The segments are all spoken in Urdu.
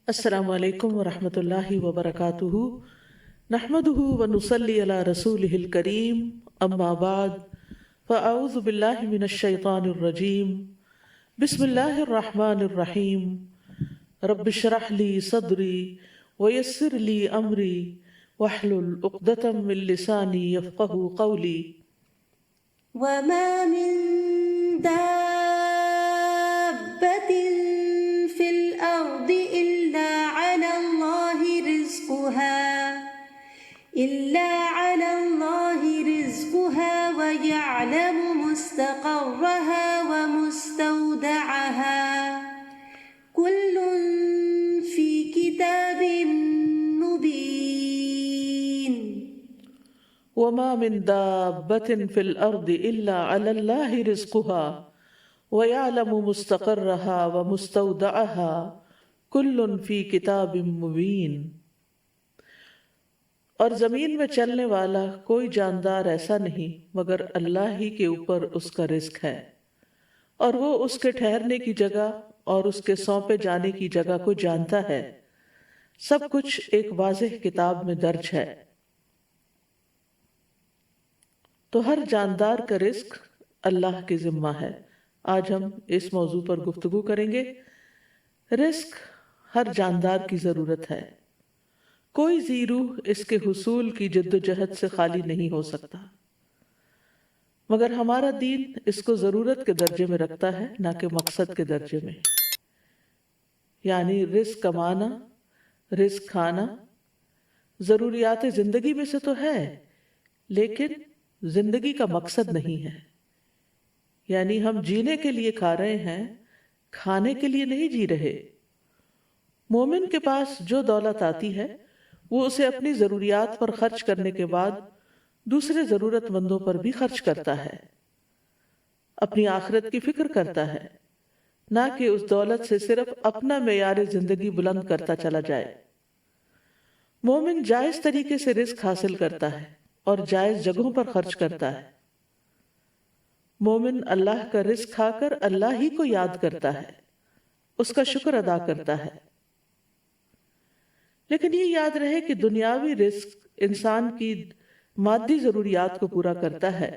السلام علیکم ورحمۃ اللہ وبرکاتہ، نحمدہ ونصلی علی رسولہ الکریم، اما بعد فاعوذ باللہ من الشیطان الرجیم، بسم اللہ الرحمن الرحیم، رب اشرح لی صدری ویسر لی امری واحلل عقدۃ من لسانی یفقہوا قولی۔ وما من دابة في الأرض إلا على الله رزقها ويعلم مستقرها ومستودعها كل في كتاب مبين۔ وما من دابة في الأرض إلا على الله رزقها ويعلم مستقرها ومستودعها كل في كتاب مبين۔ اور زمین میں چلنے والا کوئی جاندار ایسا نہیں مگر اللہ ہی کے اوپر اس کا رزق ہے، اور وہ اس کے ٹھہرنے کی جگہ اور اس کے سونپے جانے کی جگہ کو جانتا ہے۔ سب کچھ ایک واضح کتاب میں درج ہے۔ تو ہر جاندار کا رزق اللہ کے ذمہ ہے۔ آج ہم اس موضوع پر گفتگو کریں گے۔ رزق ہر جاندار کی ضرورت ہے، کوئی ذی روح اس کے حصول کی جد و جہد سے خالی نہیں ہو سکتا، مگر ہمارا دین اس کو ضرورت کے درجے میں رکھتا ہے، نہ کہ مقصد کے درجے میں۔ یعنی رزق کمانا، رزق کھانا ضروریات زندگی میں سے تو ہے، لیکن زندگی کا مقصد نہیں ہے۔ یعنی ہم جینے کے لیے کھا رہے ہیں، کھانے کے لیے نہیں جی رہے۔ مومن کے پاس جو دولت آتی ہے وہ اسے اپنی ضروریات پر خرچ کرنے کے بعد دوسرے ضرورت مندوں پر بھی خرچ کرتا ہے، اپنی آخرت کی فکر کرتا ہے، نہ کہ اس دولت سے صرف اپنا معیار زندگی بلند کرتا چلا جائے۔ مومن جائز طریقے سے رزق حاصل کرتا ہے اور جائز جگہوں پر خرچ کرتا ہے۔ مومن اللہ کا رزق کھا کر اللہ ہی کو یاد کرتا ہے، اس کا شکر ادا کرتا ہے۔ لیکن یہ یاد رہے کہ دنیاوی رزق انسان کی مادی ضروریات کو پورا کرتا ہے،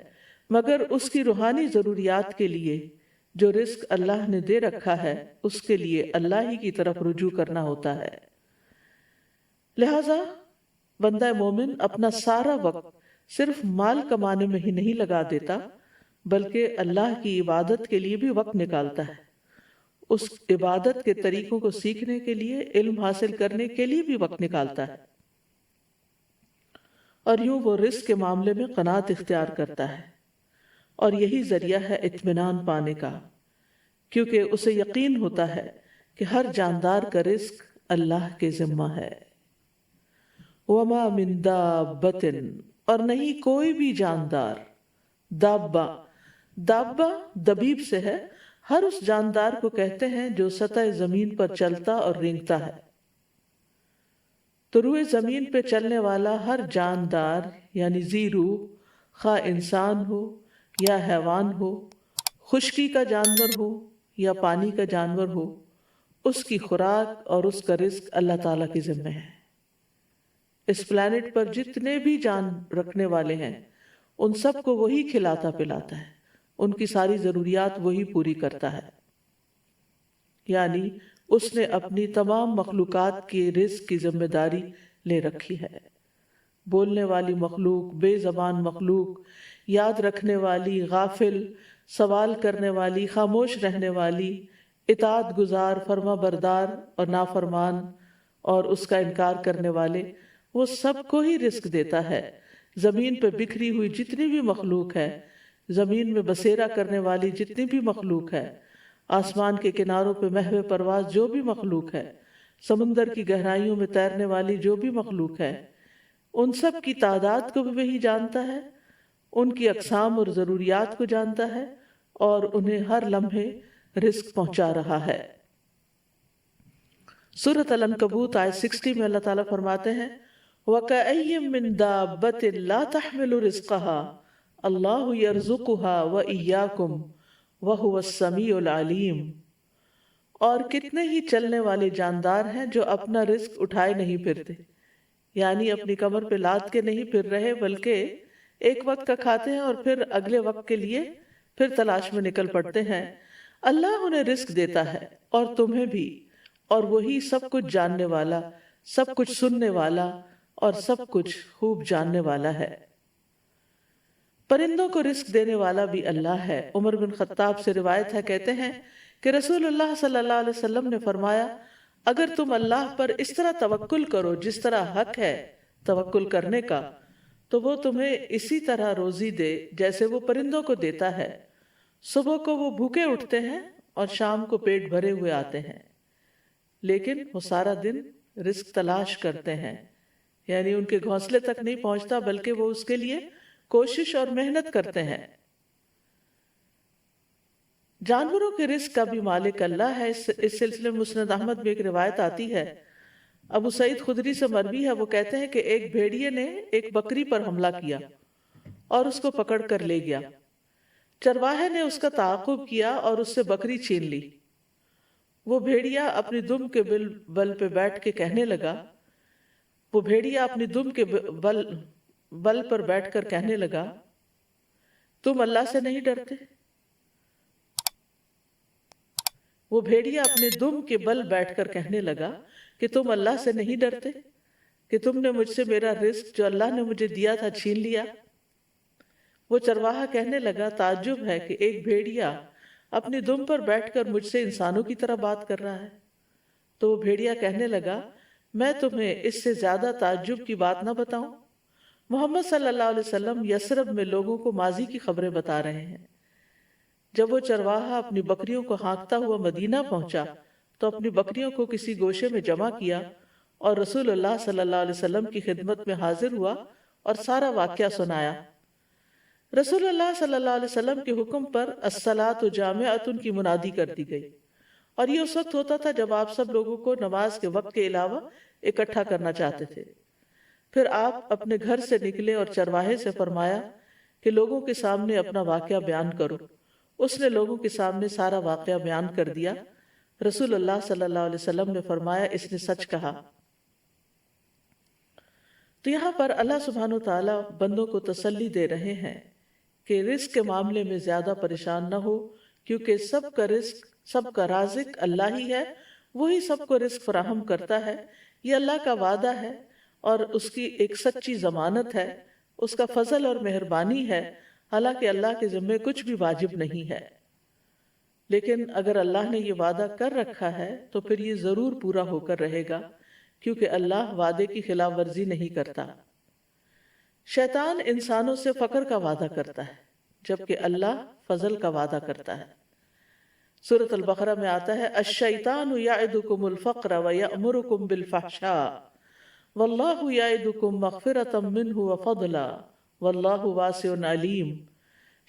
مگر اس کی روحانی ضروریات کے لیے جو رزق اللہ نے دے رکھا ہے اس کے لیے اللہ ہی کی طرف رجوع کرنا ہوتا ہے۔ لہذا بندہ مومن اپنا سارا وقت صرف مال کمانے میں ہی نہیں لگا دیتا، بلکہ اللہ کی عبادت کے لیے بھی وقت نکالتا ہے، اس عبادت کے طریقوں کو سیکھنے کے لیے، علم حاصل کرنے کے لیے بھی وقت نکالتا ہے، اور یوں وہ رزق کے معاملے میں قناعت اختیار کرتا ہے، اور یہی ذریعہ ہے اطمینان پانے کا، کیونکہ اسے یقین ہوتا ہے کہ ہر جاندار کا رزق اللہ کے ذمہ ہے۔ وما من دابۃ، اور نہیں کوئی بھی جاندار۔ دابہ دبیب سے ہے، ہر اس جاندار کو کہتے ہیں جو سطح زمین پر چلتا اور رینگتا ہے۔ تو روئے زمین پہ چلنے والا ہر جاندار یعنی ذی روح، خواہ انسان ہو یا حیوان ہو، خشکی کا جانور ہو یا پانی کا جانور ہو، اس کی خوراک اور اس کا رزق اللہ تعالیٰ کے ذمہ ہے۔ اس پلانٹ پر جتنے بھی جان رکھنے والے ہیں ان سب کو وہی کھلاتا پلاتا ہے، ان کی ساری ضروریات وہی پوری کرتا ہے۔ یعنی اس نے اپنی تمام مخلوقات کے رزق کی ذمہ داری لے رکھی ہے۔ بولنے والی مخلوق، بے زبان مخلوق، یاد رکھنے والی، غافل، سوال کرنے والی، خاموش رہنے والی، اطاعت گزار، فرما بردار اور نافرمان اور اس کا انکار کرنے والے، وہ سب کو ہی رزق دیتا ہے۔ زمین پہ بکھری ہوئی جتنی بھی مخلوق ہے، زمین میں بسیرا کرنے والی جتنی بھی مخلوق ہے، آسمان کے کناروں پہ محو پرواز جو بھی مخلوق ہے، سمندر کی گہرائیوں میں تیرنے والی جو بھی مخلوق ہے، ان سب کی تعداد کو بھی وہی جانتا ہے، ان کی اقسام اور ضروریات کو جانتا ہے، اور انہیں ہر لمحے رزق پہنچا رہا ہے۔ سورۃ العنکبوت آیت 60 میں اللہ تعالیٰ فرماتے ہیں وَكَأَيٍّ مِّن دَابَّةٍ لَا تَحْمِلُ رِزْقَهَا اللَّهُ يَرْزُقُهَا وَإِيَّاكُمْ وَهُوَ السَّمِيعُ الْعَلِيمُ۔ اور کتنے ہی چلنے والے جاندار ہیں جو اپنا رزق اٹھائے نہیں پھرتے، یعنی اپنی کمر پہ لاد کے نہیں پھر رہے، بلکہ ایک وقت کا کھاتے ہیں اور پھر اگلے وقت کے لیے پھر تلاش میں نکل پڑتے ہیں۔ اللہ انہیں رزق دیتا ہے اور تمہیں بھی، اور وہی سب کچھ جاننے والا، سب کچھ سننے والا اور سب کچھ خوب جاننے والا ہے۔ پرندوں کو رزق دینے والا بھی اللہ ہے۔ عمر بن خطاب سے روایت ہے، کہتے ہیں کہ رسول اللہ صلی اللہ علیہ وسلم نے فرمایا، اگر تم اللہ پر اس طرح توکل کرو جس طرح حق ہے توکل کرنے کا، تو وہ تمہیں اسی طرح روزی دے جیسے وہ پرندوں کو دیتا ہے۔ صبح کو وہ بھوکے اٹھتے ہیں اور شام کو پیٹ بھرے ہوئے آتے ہیں، لیکن وہ سارا دن رزق تلاش کرتے ہیں، یعنی ان کے گھونسلے تک نہیں پہنچتا بلکہ وہ اس کے لیے کوشش اور محنت کرتے ہیں۔ جانوروں کے رزق کا بھی مالک اللہ ہے۔ اس سلسلے میں مسند احمد میں ایک روایت آتی ہے، ابو سعید خدری سے مروی ہے، وہ کہتے ہیں کہ ایک بھیڑیے نے ایک بکری پر حملہ کیا اور اس کو پکڑ کر لے گیا۔ چرواہے نے اس کا تعاقب کیا اور اس سے بکری چھین لی۔ وہ بھیڑیا اپنی دم کے بل پہ بیٹھ کے کہنے لگا، وہ بھیڑیا اپنی دم کے بل پر بیٹھ کر کہنے لگا، تم اللہ سے نہیں ڈرتے؟ وہ بھیڑیا اپنے دم کے بل بیٹھ کر کہنے لگا کہ تم اللہ سے نہیں ڈرتے کہ تم نے مجھ سے میرا رزق جو اللہ نے مجھے دیا تھا چھین لیا؟ وہ چرواہا کہنے لگا، تعجب ہے کہ ایک بھیڑیا اپنی دم پر بیٹھ کر مجھ سے انسانوں کی طرح بات کر رہا ہے۔ تو وہ بھیڑیا کہنے لگا، میں تمہیں اس سے زیادہ تعجب کی بات نہ بتاؤں؟ محمد صلی اللہ علیہ وسلم یثرب میں لوگوں کو ماضی کی خبریں بتا رہے ہیں۔ جب وہ چرواہا اپنی بکریوں کو ہانکتا ہوا مدینہ پہنچا تو اپنی بکریوں کو کسی گوشے میں جمع کیا اور رسول اللہ صلی اللہ علیہ وسلم کی خدمت میں حاضر ہوا اور سارا واقعہ سنایا۔ رسول اللہ صلی اللہ علیہ وسلم کے حکم پر الصلاۃ جامعۃ کی منادی کر دی گئی، اور یہ اس وقت ہوتا تھا جب آپ سب لوگوں کو نماز کے وقت کے علاوہ اکٹھا کرنا چاہتے تھے۔ پھر آپ اپنے گھر سے نکلے اور چرواہے سے فرمایا کہ لوگوں کے سامنے اپنا واقعہ بیان کرو۔ اس نے لوگوں کے سامنے سارا واقعہ بیان کر دیا۔ رسول اللہ صلی اللہ علیہ وسلم نے فرمایا، اس نے سچ کہا۔ تو یہاں پر اللہ سبحانہ وتعالی بندوں کو تسلی دے رہے ہیں کہ رزق کے معاملے میں زیادہ پریشان نہ ہو، کیونکہ سب کا رزق، سب کا رازق اللہ ہی ہے، وہی سب کو رزق فراہم کرتا ہے۔ یہ اللہ کا وعدہ ہے اور اس کی ایک سچی ضمانت ہے، اس کا فضل اور مہربانی ہے، حالانکہ اللہ کے ذمے کچھ بھی واجب نہیں ہے، لیکن اگر اللہ نے یہ وعدہ کر رکھا ہے تو پھر یہ ضرور پورا ہو کر رہے گا، کیونکہ اللہ وعدے کی خلاف ورزی نہیں کرتا۔ شیطان انسانوں سے فقر کا وعدہ کرتا ہے، جبکہ اللہ فضل کا وعدہ کرتا ہے۔ سورۃ البقرہ میں آتا ہے، الشیطان یعدکم الفقر ویأمرکم بالفحشاء واللہ یعدکم مغفرۃ منہ وفضلا واللہ واسع علیم۔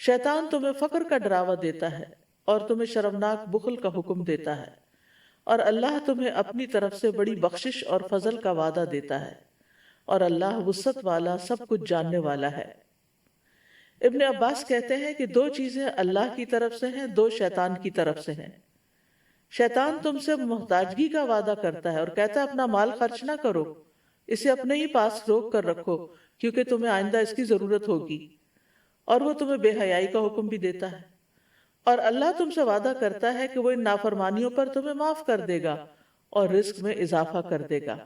شیطان تمہیں فقر کا ڈراوا دیتا ہے اور تمہیں شرمناک بخل کا حکم دیتا ہے، اور اللہ تمہیں اپنی طرف سے بڑی بخشش اور فضل کا وعدہ دیتا ہے، اور اللہ وسعت والا، سب کچھ جاننے والا ہے۔ ابن عباس کہتے ہیں کہ دو چیزیں اللہ کی طرف سے ہیں، دو شیطان کی طرف سے ہیں۔ شیطان تم سے محتاجگی کا وعدہ کرتا ہے اور کہتا ہے اپنا مال خرچ نہ کرو، اسے اپنے ہی پاس روک کر رکھو کیونکہ تمہیں آئندہ اس کی ضرورت ہوگی، اور وہ تمہیں بے حیائی کا حکم بھی دیتا ہے۔ اور اللہ تم سے وعدہ کرتا ہے کہ وہ ان نافرمانیوں پر تمہیں معاف کر دے گا اور رزق میں اضافہ کر دے گا۔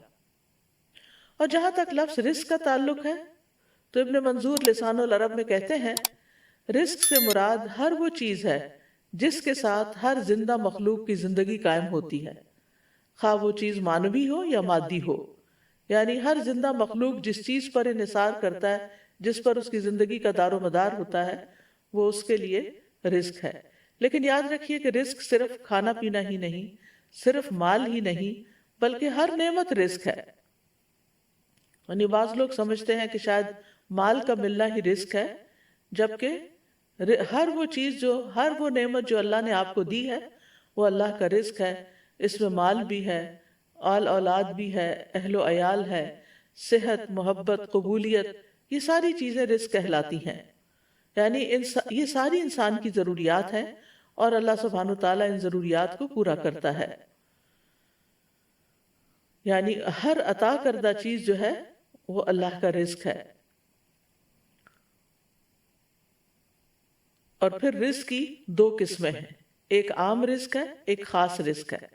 اور جہاں تک لفظ رزق کا تعلق ہے تو ابن منظور لسان العرب میں کہتے ہیں، رزق سے مراد ہر وہ چیز ہے جس کے ساتھ ہر زندہ مخلوق کی زندگی قائم ہوتی ہے، خواہ وہ چیز معنوی ہو یا مادی ہو، یعنی ہر زندہ مخلوق جس چیز پر انحصار کرتا ہے، جس پر اس کی زندگی کا دار و مدار ہوتا ہے، وہ اس کے لیے رزق ہے۔ لیکن یاد رکھیے کہ رزق صرف کھانا پینا ہی نہیں، صرف مال ہی نہیں، بلکہ ہر نعمت رزق ہے۔ یعنی بعض لوگ سمجھتے ہیں کہ شاید مال کا ملنا ہی رزق ہے، جبکہ ہر وہ چیز ہر وہ نعمت جو اللہ نے آپ کو دی ہے وہ اللہ کا رزق ہے۔ اس میں مال بھی ہے، آل اولاد بھی ہے، اہل و عیال ہے، صحت، محبت، قبولیت، یہ ساری چیزیں رزق کہلاتی ہیں۔ یعنی یہ ساری انسان کی ضروریات ہیں، اور اللہ سبحانہ تعالیٰ ان ضروریات کو پورا کرتا ہے. یعنی ہر عطا کردہ چیز جو ہے وہ اللہ کا رزق ہے. اور پھر رزق کی دو قسمیں ہیں، ایک عام رزق ہے، ایک خاص رزق ہے.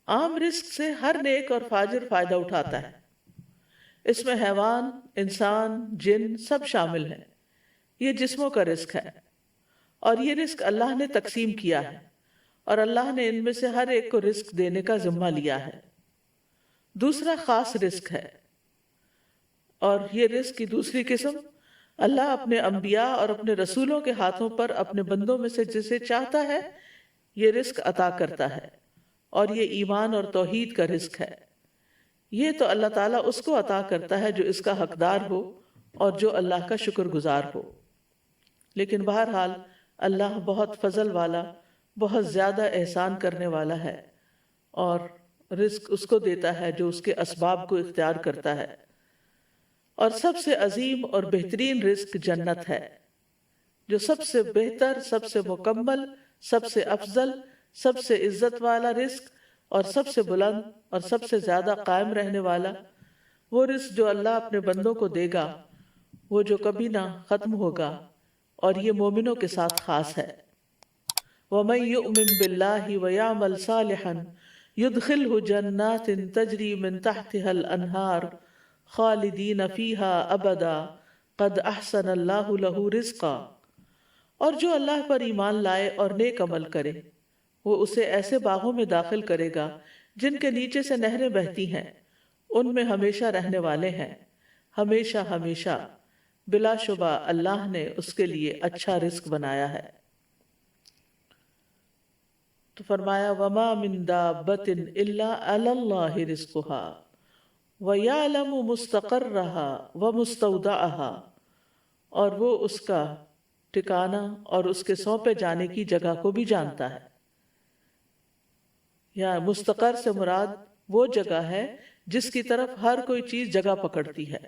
عام رزق سے ہر نیک اور فاجر فائدہ اٹھاتا ہے. اس میں حیوان، انسان، جن سب شامل ہیں. یہ جسموں کا رزق ہے اور یہ رزق اللہ نے تقسیم کیا ہے اور اللہ نے ان میں سے ہر ایک کو رزق دینے کا ذمہ لیا ہے. دوسرا خاص رزق ہے اور یہ رزق کی دوسری قسم اللہ اپنے انبیاء اور اپنے رسولوں کے ہاتھوں پر اپنے بندوں میں سے جسے چاہتا ہے یہ رزق عطا کرتا ہے، اور یہ ایمان اور توحید کا رزق ہے. یہ تو اللہ تعالیٰ اس کو عطا کرتا ہے جو اس کا حقدار ہو اور جو اللہ کا شکر گزار ہو. لیکن بہرحال اللہ بہت فضل والا، بہت زیادہ احسان کرنے والا ہے، اور رزق اس کو دیتا ہے جو اس کے اسباب کو اختیار کرتا ہے. اور سب سے عظیم اور بہترین رزق جنت ہے، جو سب سے بہتر، سب سے مکمل، سب سے افضل، سب سے عزت والا رزق اور سب سے بلند اور سب سے زیادہ قائم رہنے والا وہ رزق جو اللہ اپنے بندوں کو دے گا، وہ جو کبھی نہ ختم ہوگا، اور یہ مومنوں کے ساتھ خاص ہے. وَمَن يُؤْمِن بِاللَّهِ وَيَعْمَلْ صَالِحًا يُدْخِلْهُ جَنَّاتٍ تَجْرِي مِن تَحْتِهَا الْأَنْهَارُ خالدین فیہا ابدا قد احسن اللہ لہ رزقا. اور جو اللہ پر ایمان لائے اور نیک عمل کرے وہ اسے ایسے باغوں میں داخل کرے گا جن کے نیچے سے نہریں بہتی ہیں، ان میں ہمیشہ رہنے والے ہیں، ہمیشہ ہمیشہ. بلا شبہ اللہ نے اس کے لیے اچھا رزق بنایا ہے. تو فرمایا وما من دابۃ الا علی اللہ رزقها وَيَعْلَمُ مُسْتَقَرَّهَا وَمُسْتَوْدَعَهَا، اور وہ اس کا ٹھکانہ اور اس کے سونپے جانے کی جگہ کو بھی جانتا ہے. یا مستقر سے مراد وہ جگہ ہے جس کی طرف ہر کوئی چیز جگہ پکڑتی ہے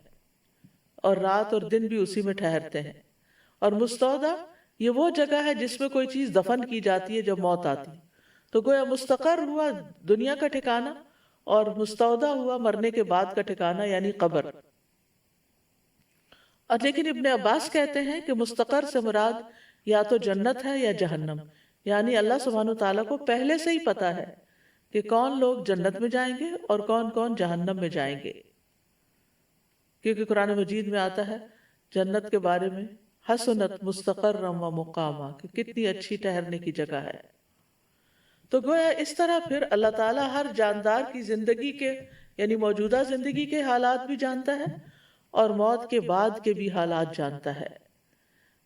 اور رات اور دن بھی اسی میں ٹھہرتے ہیں. اور مستودع یہ وہ جگہ ہے جس میں کوئی چیز دفن کی جاتی ہے جب موت آتی. تو گویا مستقر ہوا دنیا کا ٹھکانہ اور مستودع ہوا مرنے کے بعد کا ٹھکانہ یعنی قبر. اور لیکن ابن عباس کہتے ہیں کہ مستقر سے مراد یا تو جنت ہے یا جہنم، یعنی اللہ سبحانہ تعالیٰ کو پہلے سے ہی پتا ہے کہ کون لوگ جنت میں جائیں گے اور کون کون جہنم میں جائیں گے. کیونکہ قرآن مجید میں آتا ہے جنت کے بارے میں حسنت مستقرا و مقاما، کہ کتنی اچھی ٹھہرنے کی جگہ ہے. تو گویا اس طرح پھر اللہ تعالیٰ ہر جاندار کی زندگی کے یعنی موجودہ زندگی کے حالات بھی جانتا ہے اور موت کے بعد کے بھی حالات جانتا ہے.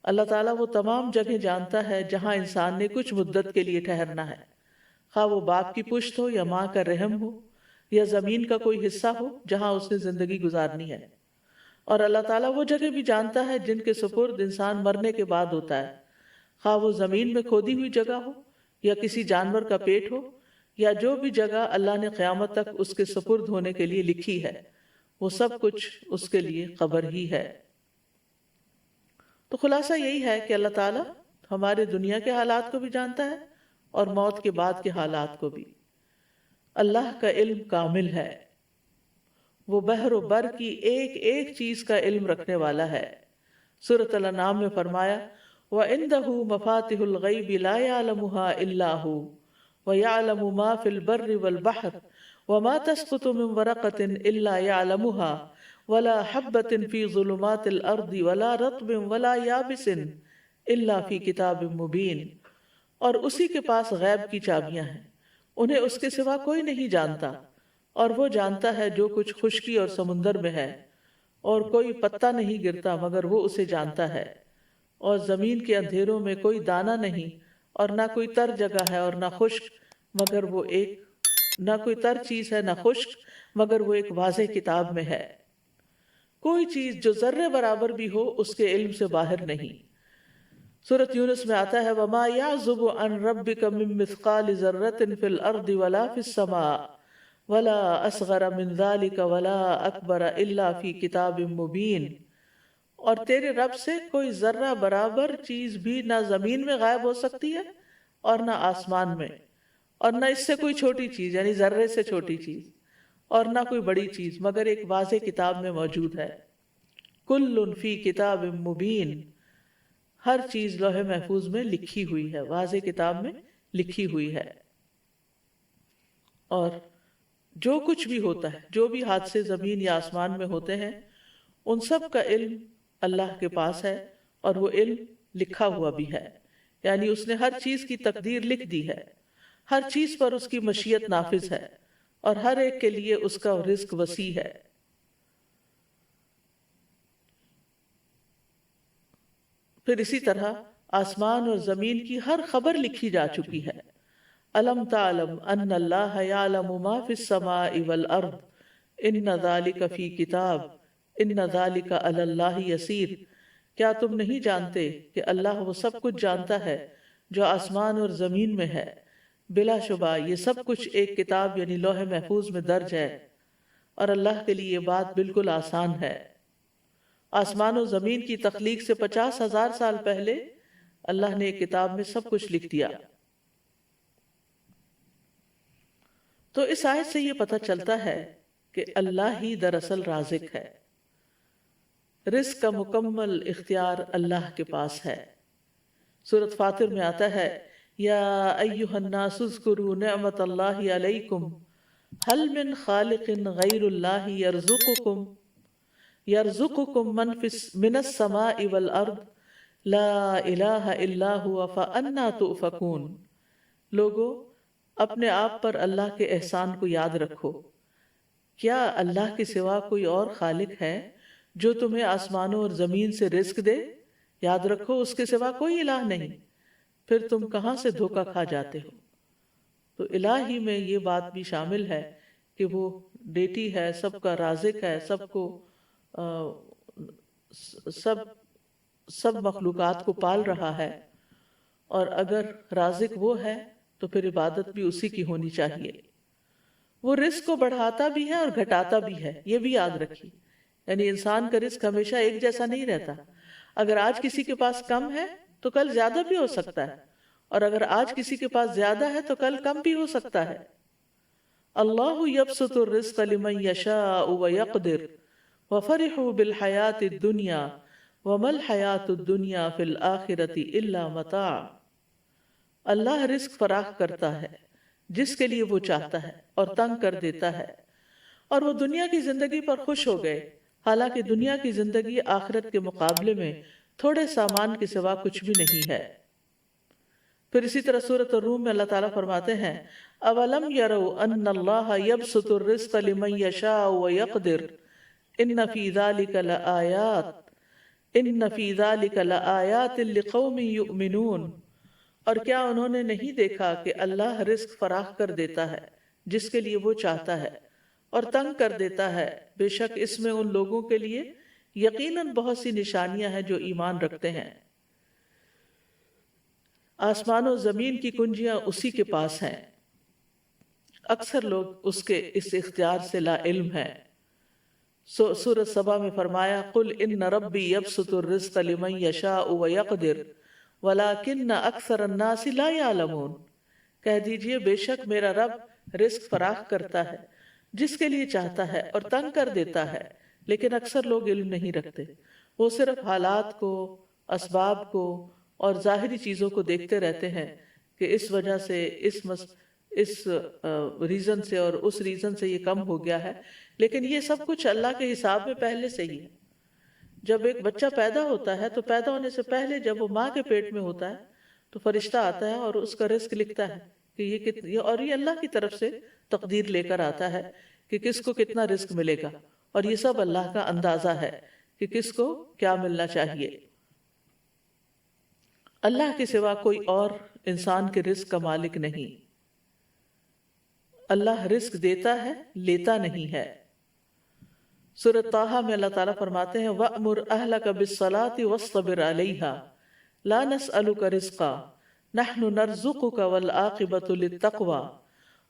اللہ تعالیٰ وہ تمام جگہیں جانتا ہے جہاں انسان نے کچھ مدت کے لیے ٹھہرنا ہے، خواہ وہ باپ کی پشت ہو یا ماں کا رحم ہو یا زمین کا کوئی حصہ ہو جہاں اس نے زندگی گزارنی ہے. اور اللہ تعالیٰ وہ جگہ بھی جانتا ہے جن کے سپرد انسان مرنے کے بعد ہوتا ہے، خواہ وہ زمین میں کھودی ہوئی جگہ ہو یا کسی جانور کا پیٹ ہو یا جو بھی جگہ اللہ نے قیامت تک اس کے سپرد ہونے کے لیے لکھی ہے، وہ سب کچھ اس کے لیے قبر ہی ہے. تو خلاصہ یہی ہے کہ اللہ تعالیٰ ہمارے دنیا کے حالات کو بھی جانتا ہے اور موت کے بعد کے حالات کو بھی. اللہ کا علم کامل ہے، وہ بحر و بر کی ایک ایک چیز کا علم رکھنے والا ہے. سورۃ الانعام میں فرمایا وَعِندَهُ مَفَاتِحُ الْغَيْبِ لَا يَعْلَمُهَا إِلَّا هُوَ وَيَعْلَمُ مَا فِي الْبَرِّ وَالْبَحْرِ وَمَا تَسْقُطُ مِنْ وَرَقَةٍ إِلَّا يَعْلَمُهَا وَلَا حَبَّةٍ فِي ظُلُمَاتِ الْأَرْضِ وَلَا رَطْبٍ وَلَا يَابِسٍ إِلَّا فِي كِتَابٍ مُبِينٍ. اور اسی کے پاس غیب کی چابیاں ہیں، انہیں اس کے سوا کوئی نہیں جانتا، اور وہ جانتا ہے جو کچھ خشکی اور سمندر میں ہے، اور کوئی پتا نہیں گرتا مگر وہ اسے جانتا ہے. اور زمین کے اندھیروں میں کوئی دانہ نہیں اور نہ کوئی تر جگہ ہے اور نہ خشک مگر وہ ایک نہ کوئی تر چیز ہے نہ خشک مگر وہ ایک واضح کتاب میں ہے. کوئی چیز جو ذرے برابر بھی ہو اس کے علم سے باہر نہیں. سورۃ یونس میں آتا ہے وَمَا يَعْزُبُ عَنْ رَبِّكَ مِن مِّثْقَالِ ذَرَّةٍ فِي الْأَرْضِ وَلَا فِي السَّمَاءِ وَلَا أَصْغَرَ مِن ذَلِكَ وَلَا أَكْبَرَ إِلَّا فِي كِتَابٍ مُبِينٍ. اور تیرے رب سے کوئی ذرہ برابر چیز بھی نہ زمین میں غائب ہو سکتی ہے اور نہ آسمان میں، اور نہ اس سے کوئی چھوٹی چیز یعنی ذرے سے چھوٹی چیز، اور نہ کوئی بڑی چیز، مگر ایک واضح کتاب میں موجود ہے۔ کل فی کتاب مبین، ہر چیز لوح محفوظ میں لکھی ہوئی ہے، واضح کتاب میں لکھی ہوئی ہے۔ اور جو کچھ بھی ہوتا ہے، جو بھی حادثے زمین یا آسمان میں ہوتے ہیں، ان سب کا علم اللہ کے پاس ہے، اور وہ علم لکھا ہوا بھی ہے، یعنی اس نے ہر چیز کی تقدیر لکھ دی ہے، ہر چیز پر اس کی مشیت نافذ ہے، اور ہر ایک کے لیے اس کا رزق وسیع ہے۔ پھر اسی طرح آسمان اور زمین کی ہر خبر لکھی جا چکی ہے۔ الم تعلم ان اللہ یعلم ما فی السماء والارض ان ذلک فی کتاب ان ذلک علی اللہ یسیر، کیا تم نہیں جانتے کہ اللہ وہ سب کچھ جانتا ہے جو آسمان اور زمین میں ہے، بلا شبہ یہ سب کچھ ایک کتاب یعنی لوح محفوظ میں درج ہے، اور اللہ کے لیے یہ بات بالکل آسان ہے۔ آسمان و زمین کی تخلیق سے 50,000 سال پہلے اللہ نے ایک کتاب میں سب کچھ لکھ دیا۔ تو اس آیت سے یہ پتہ چلتا ہے کہ اللہ ہی دراصل رازق ہے، رزق کا مکمل اختیار اللہ کے پاس ہے۔ سورۃ فاطر میں آتا ہے، یا ایھا الناس اذکروا نعمت اللہ علیکم هل من خالق غیر اللہ یرزقکم من السماء والارض لا الہ الا هو فانا تؤفکون۔ لوگو اپنے آپ پر اللہ کے احسان کو یاد رکھو، کیا اللہ کے سوا کوئی اور خالق ہے جو تمہیں آسمانوں اور زمین سے رزق دے؟ یاد رکھو اس کے سوا کوئی الہ نہیں، پھر تم کہاں سے دھوکہ کھا جاتے ہو۔ تو الہ ہی میں یہ بات بھی شامل ہے کہ وہ ڈیٹی ہے، سب کا رازق ہے، سب کو سب مخلوقات کو پال رہا ہے، اور اگر رازق وہ ہے تو پھر عبادت بھی اسی کی ہونی چاہیے۔ وہ رزق کو بڑھاتا بھی ہے اور گھٹاتا بھی ہے، یہ بھی یاد رکھیے، یعنی انسان کا رزق ہمیشہ ایک جیسا نہیں رہتا۔ اگر آج کسی کے پاس کم ہے تو کل زیادہ بھی ہو سکتا ہے، اور اگر آج کسی کے پاس زیادہ ہے تو کل کم بھی ہو سکتا ہے۔ اللہ یبسط الرزق لمن یشاء ویقدر وفرحوا بالحیاۃ الدنیا وما الحیاۃ الدنیا فی الآخرۃ الا متاع۔ اللہ رزق فراخ کرتا ہے جس کے لیے وہ چاہتا ہے اور تنگ کر دیتا ہے، اور وہ دنیا کی زندگی پر خوش ہو گئے، حالانکہ دنیا کی زندگی آخرت کے مقابلے میں تھوڑے سامان کے سوا کچھ بھی نہیں ہے۔ پھر اسی طرح سورۃ الروم میں اللہ تعالیٰ فرماتے ہیں، اولم یروا ان اللہ یبسط الرزق لمن یشاء ویقدر ان فی ذلک لآیات لقوم یؤمنون۔ اور کیا انہوں نے نہیں دیکھا کہ اللہ رزق فراخ کر دیتا ہے جس کے لیے وہ چاہتا ہے اور تنگ کر دیتا ہے، بے شک اس میں ان لوگوں کے لیے یقیناً بہت سی نشانیاں ہیں جو ایمان رکھتے ہیں۔ آسمان و زمین کی کنجیاں اسی کے پاس ہیں، اکثر لوگ اس کے اس اختیار سے لا علم ہیں۔ سورۃ سبا میں فرمایا، قل ان ربی یبسط الرزق لمن یشاء ویقدر ولیکن اکثر الناس لا یعلمون۔ کہہ دیجئے بے شک میرا رب رزق فراخ کرتا ہے جس کے لیے چاہتا ہے اور تنگ کر دیتا ہے، لیکن اکثر لوگ علم نہیں رکھتے، وہ صرف حالات کو، اسباب کو اور ظاہری چیزوں کو دیکھتے رہتے ہیں کہ اس وجہ سے اس ریزن سے اور اس ریزن سے یہ کم ہو گیا ہے، لیکن یہ سب کچھ اللہ کے حساب میں پہلے سے ہی ہے۔ جب ایک بچہ پیدا ہوتا ہے تو پیدا ہونے سے پہلے جب وہ ماں کے پیٹ میں ہوتا ہے تو فرشتہ آتا ہے اور اس کا رزق لکھتا ہے کہ یہ اللہ کی طرف سے تقدیر لے کر آتا ہے کہ کس کو کتنا رزق ملے گا، اور یہ سب اللہ کا اندازہ ہے کہ کس کو کیا ملنا چاہیے۔ اللہ کے سوا کوئی اور انسان کے رزق کا مالک نہیں۔ اللہ رزق دیتا ہے، لیتا نہیں ہے۔ سورۃ طٰہٰ میں اللہ تعالیٰ فرماتے ہیں، وَأْمُرْ أَهْلَكَ بِالصَّلَاةِ وَاصْطَبِرْ عَلَيْهَا لَا نَسْأَلُكَ رِزْقًا نَحْنُ نَرْزُقُكَ وَالْعَاقِبَةُ لِلتَّقْوَىٰ۔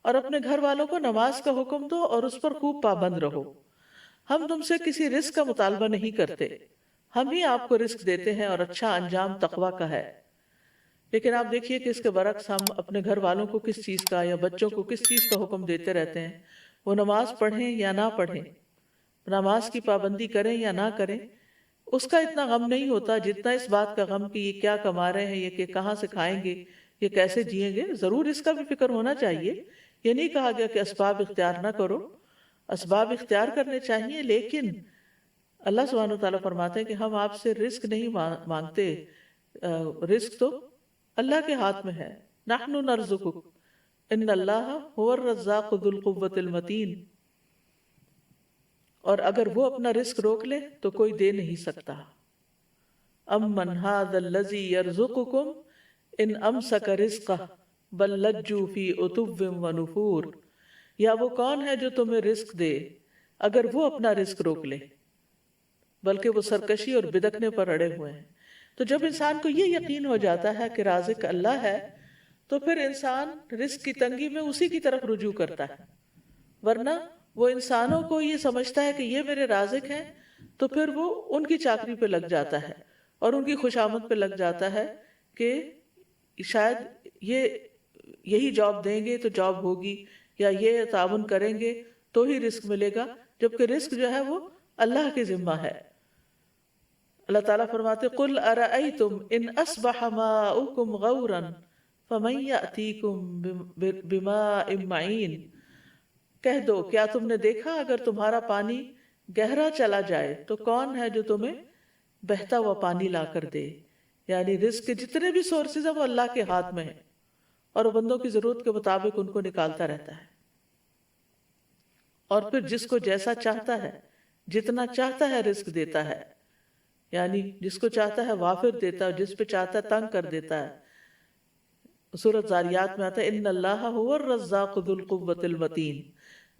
اور اپنے گھر والوں کو نماز کا حکم دو اور اس پر خوب پابند رہو۔ ہم تم سے کسی رزق کا مطالبہ نہیں کرتے، ہم ہی آپ کو رزق دیتے ہیں اور اچھا انجام تقویٰ کا ہے۔ لیکن آپ دیکھیے کہ اس کے برعکس ہم اپنے گھر والوں کو کس چیز کا یا بچوں کو کس چیز کا حکم دیتے رہتے ہیں، وہ نماز پڑھیں یا نہ پڑھیں، نماز کی پابندی کریں یا نہ کریں، اس کا اتنا غم نہیں ہوتا جتنا اس بات کا غم کہ یہ کیا کما رہے ہیں، یہ کہ کہاں سے کھائیں گے، یہ کیسے جئیں گے۔ ضرور اس کا بھی فکر ہونا چاہیے، یہ نہیں کہا گیا کہ اسباب اختیار نہ کرو، اسباب اختیار کرنے چاہیے، لیکن اللہ سبحانہ وتعالیٰ فرماتے ہیں کہ ہم آپ سے رزق نہیں مانگتے، رزق تو اللہ کے ہاتھ میں ہے، نحن نرزقک ان اللہ هو الرزاق ذو القوۃ المتین، اور اگر وہ اپنا رزق روک لے تو کوئی دے نہیں سکتا۔ امن ھذا الذی یرزقکم ان امسک رزقہ بل لجوا فی عتو ونفور، یا وہ کون ہے جو تمہیں رزق دے اگر وہ اپنا رزق روک لے، بلکہ وہ سرکشی اور بدکنے پر اڑے ہوئے ہیں۔ تو جب انسان کو یہ یقین ہو جاتا ہے کہ رازق اللہ ہے تو پھر انسان رزق کی تنگی میں اسی کی طرف رجوع کرتا ہے، ورنہ وہ انسانوں کو یہ سمجھتا ہے کہ یہ میرے رازق ہیں تو پھر وہ ان کی چاکری پہ لگ جاتا ہے اور ان کی خوشامد پہ لگ جاتا ہے کہ شاید یہی جاب دیں گے تو جاب ہوگی، یا یہ تعاون کریں گے تو ہی رزق ملے گا، جبکہ رزق جو ہے وہ اللہ کے ذمہ ہے۔ اللہ تعالیٰ فرماتے قل ارأیتم ان اصبح ماؤکم غورا فمن یأتیکم بماء معین، کہہ دو کیا تم نے دیکھا اگر تمہارا پانی گہرا چلا جائے تو کون ہے جو تمہیں بہتا ہوا پانی لا کر دے، یعنی رزق کے جتنے بھی سورسز ہیں وہ اللہ کے ہاتھ میں ہیں اور وہ بندوں کی ضرورت کے مطابق ان کو نکالتا رہتا ہے، اور پھر جس کو جیسا چاہتا ہے جتنا چاہتا ہے رزق دیتا ہے، یعنی جس کو چاہتا ہے وافر دیتا ہے، جس پہ چاہتا ہے تنگ کر دیتا ہے۔ سورۃ زاریات میں آتا ہے ان اللہ هو الرزاق ذو القوۃ المتین،